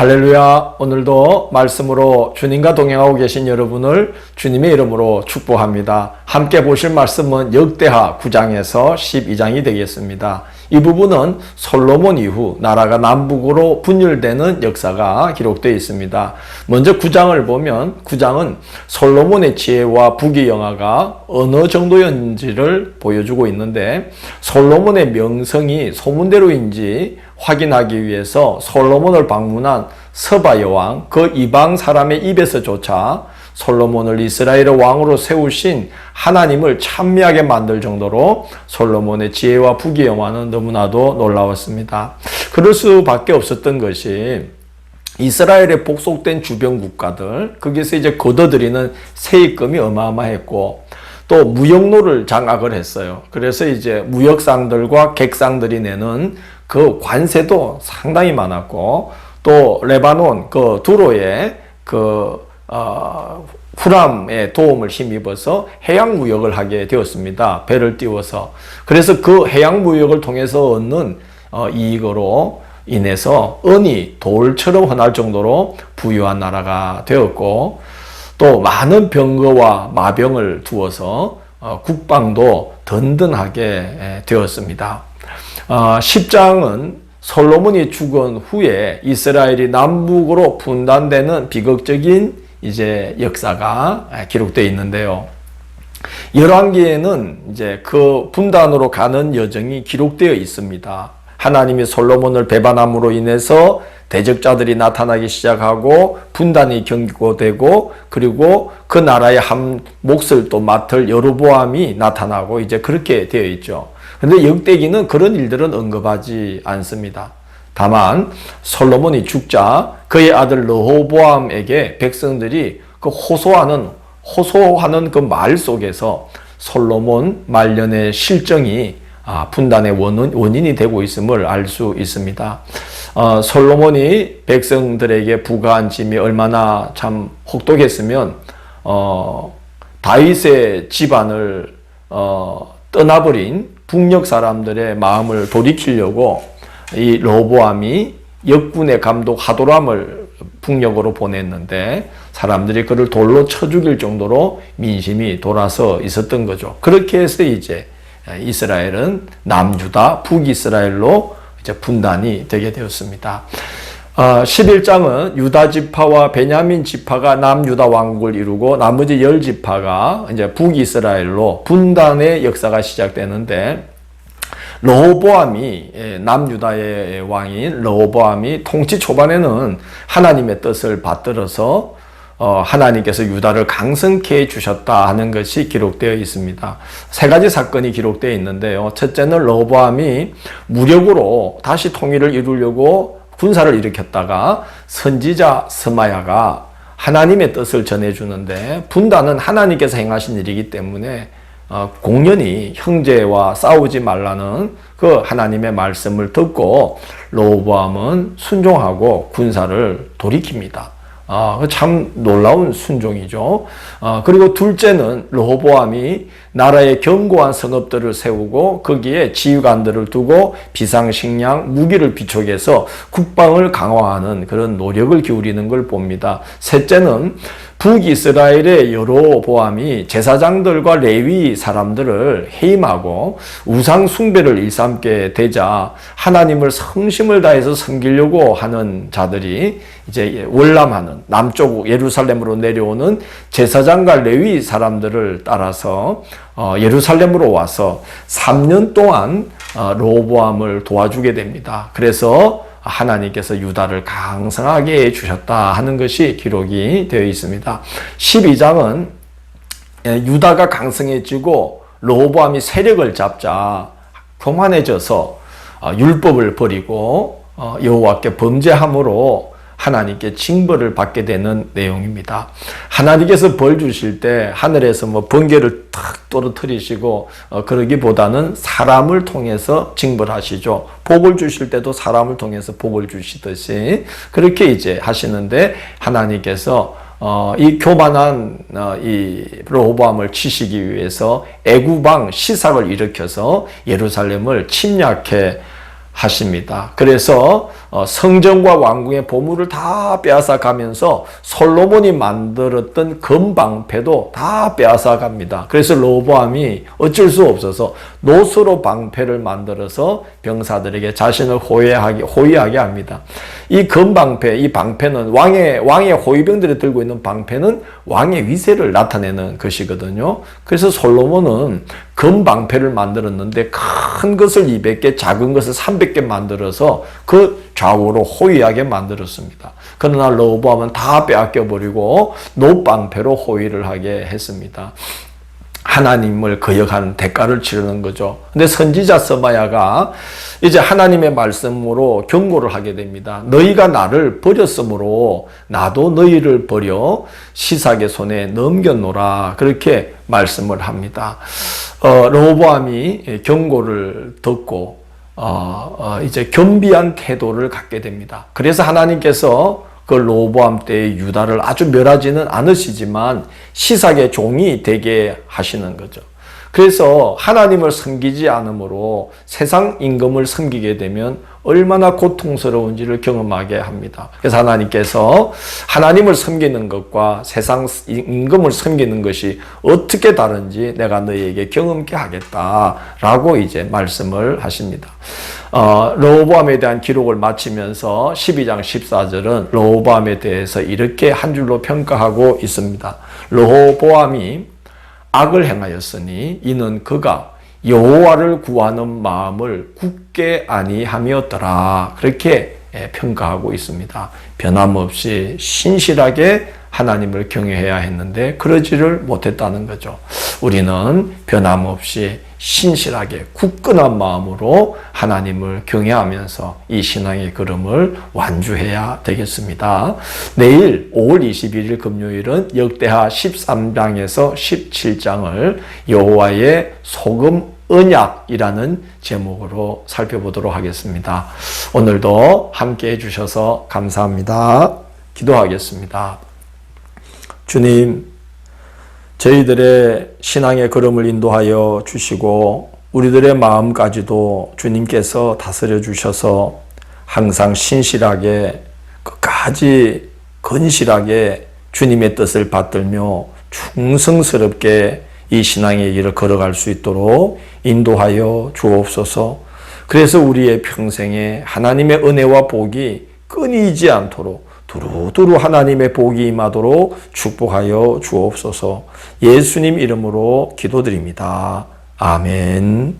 할렐루야. 오늘도 말씀으로 주님과 동행하고 계신 여러분을 주님의 이름으로 축복합니다. 함께 보실 말씀은 역대하 9장에서 12장이 되겠습니다. 이 부분은 솔로몬 이후 나라가 남북으로 분열되는 역사가 기록되어 있습니다. 먼저 9장을 보면 9장은 솔로몬의 지혜와 부귀영화가 어느 정도였는지를 보여주고 있는데, 솔로몬의 명성이 소문대로인지 확인하기 위해서 솔로몬을 방문한 서바 여왕, 그 이방 사람의 입에서조차 솔로몬을 이스라엘의 왕으로 세우신 하나님을 찬미하게 만들 정도로 솔로몬의 지혜와 부귀영화는 너무나도 놀라웠습니다. 그럴 수밖에 없었던 것이 이스라엘에 복속된 주변 국가들, 거기서 이제 걷어들이는 세입금이 어마어마했고, 또 무역로를 장악을 했어요. 그래서 이제 무역상들과 객상들이 내는 그 관세도 상당히 많았고, 또 레바논 그 두로의 후람의 도움을 힘입어서 해양 무역을 하게 되었습니다. 배를 띄워서. 그래서 그 해양 무역을 통해서 얻는 이익으로 인해서 은이 돌처럼 흔할 정도로 부유한 나라가 되었고, 또 많은 병거와 마병을 두어서 국방도 든든하게 되었습니다. 10장은 솔로몬이 죽은 후에 이스라엘이 남북으로 분단되는 비극적인 이제 역사가 기록되어 있는데요. 열왕기에는 이제 그 분단으로 가는 여정이 기록되어 있습니다. 하나님이 솔로몬을 배반함으로 인해서 대적자들이 나타나기 시작하고 분단이 경고되고, 그리고 그 나라의 한 몫을 또 맡을 여로보암이 나타나고 이제 그렇게 되어 있죠. 그런데 역대기는 그런 일들은 언급하지 않습니다. 다만 솔로몬이 죽자 그의 아들 르호보암에게 백성들이 그 호소하는 그 말 속에서 솔로몬 말년의 실정이 분단의 원인이 되고 있음을 알 수 있습니다. 솔로몬이 백성들에게 부과한 짐이 얼마나 참 혹독했으면 다윗의 집안을 떠나버린 북녘 사람들의 마음을 돌이키려고 이 르호보암이 역군의 감독 하도람을 북녘으로 보냈는데, 사람들이 그를 돌로 쳐 죽일 정도로 민심이 돌아서 있었던 거죠. 그렇게 해서 이제 이스라엘은 남유다, 북이스라엘로 이제 분단이 되게 되었습니다. 11장은 유다 지파와 베냐민 지파가 남유다 왕국을 이루고 나머지 10지파가 이제 북이스라엘로 분단의 역사가 시작되는데, 르호보암이 남유다의 왕인 르호보암이 통치 초반에는 하나님의 뜻을 받들어서 하나님께서 유다를 강성케 해주셨다 하는 것이 기록되어 있습니다. 세 가지 사건이 기록되어 있는데요. 첫째는 르호보암이 무력으로 다시 통일을 이루려고 군사를 일으켰다가 선지자 스마야가 하나님의 뜻을 전해주는데, 분단은 하나님께서 행하신 일이기 때문에 공연히 형제와 싸우지 말라는 그 하나님의 말씀을 듣고 르호보암은 순종하고 군사를 돌이킵니다. 참 놀라운 순종이죠. 그리고 둘째는 르호보암이 나라의 견고한 성읍들을 세우고 거기에 지휘관들을 두고 비상식량, 무기를 비축해서 국방을 강화하는 그런 노력을 기울이는 걸 봅니다. 셋째는 북이스라엘의 여로보암이 제사장들과 레위 사람들을 해임하고 우상 숭배를 일삼게 되자 하나님을 성심을 다해서 섬기려고 하는 자들이 이제 월남하는 남쪽 예루살렘으로 내려오는 제사장과 레위 사람들을 따라서 예루살렘으로 와서 3년 동안 르호보암을 도와주게 됩니다. 그래서 하나님께서 유다를 강성하게 해주셨다 하는 것이 기록이 되어 있습니다. 12장은 유다가 강성해지고 르호보암이 세력을 잡자 교만해져서 율법을 버리고 여호와께 범죄함으로 하나님께 징벌을 받게 되는 내용입니다. 하나님께서 벌 주실 때 하늘에서 번개를 탁 떨어뜨리시고 그러기보다는 사람을 통해서 징벌하시죠. 복을 주실 때도 사람을 통해서 복을 주시듯이 그렇게 이제 하시는데, 하나님께서 이 교만한 이 르호보암을 치시기 위해서 애구방 시삭을 일으켜서 예루살렘을 침략해 하십니다. 그래서 성전과 왕궁의 보물을 다 빼앗아 가면서 솔로몬이 만들었던 금방패도 다 빼앗아 갑니다. 그래서 르호보암이 어쩔 수 없어서 노스로 방패를 만들어서 병사들에게 자신을 호위하게 합니다. 이 금방패, 이 방패는 왕의 호위병들이 들고 있는 방패는 왕의 위세를 나타내는 것이거든요. 그래서 솔로몬은 금방패를 만들었는데 큰 것을 200개, 작은 것을 300개 만들어서 그 좌우로 호위하게 만들었습니다. 그러나 르호보암은 다 빼앗겨 버리고 노방패로 호위를 하게 했습니다. 하나님을 거역하는 대가를 치르는 거죠. 근데 선지자 스마야가 이제 하나님의 말씀으로 경고를 하게 됩니다. 너희가 나를 버렸으므로 나도 너희를 버려 시삭의 손에 넘겨놓으라. 그렇게 말씀을 합니다. 르호보암이 경고를 듣고 이제 겸비한 태도를 갖게 됩니다. 그래서 하나님께서 그 르호보암 때의 유다를 아주 멸하지는 않으시지만 시삭의 종이 되게 하시는 거죠. 그래서 하나님을 섬기지 않으므로 세상 임금을 섬기게 되면 얼마나 고통스러운지를 경험하게 합니다. 그래서 하나님께서 하나님을 섬기는 것과 세상 임금을 섬기는 것이 어떻게 다른지 내가 너희에게 경험케 하겠다라고 이제 말씀을 하십니다. 르호보암에 대한 기록을 마치면서 12장 14절은 르호보암에 대해서 이렇게 한 줄로 평가하고 있습니다. 르호보암이 악을 행하였으니 이는 그가 여호와를 구하는 마음을 굳게 아니함이었더라. 그렇게 평가하고 있습니다. 변함없이 신실하게 하나님을 경외해야 했는데 그러지를 못했다는 거죠. 우리는 변함없이 신실하게 굳건한 마음으로 하나님을 경외하면서 이 신앙의 걸음을 완주해야 되겠습니다. 내일 5월 21일 금요일은 역대하 13장에서 17장을 여호와의 소금 언약이라는 제목으로 살펴보도록 하겠습니다. 오늘도 함께 해주셔서 감사합니다. 기도하겠습니다. 주님, 저희들의 신앙의 걸음을 인도하여 주시고 우리들의 마음까지도 주님께서 다스려 주셔서 항상 신실하게 끝까지 건실하게 주님의 뜻을 받들며 충성스럽게 이 신앙의 길을 걸어갈 수 있도록 인도하여 주옵소서. 그래서 우리의 평생에 하나님의 은혜와 복이 끊이지 않도록 두루두루 하나님의 복이 임하도록 축복하여 주옵소서. 예수님 이름으로 기도드립니다. 아멘.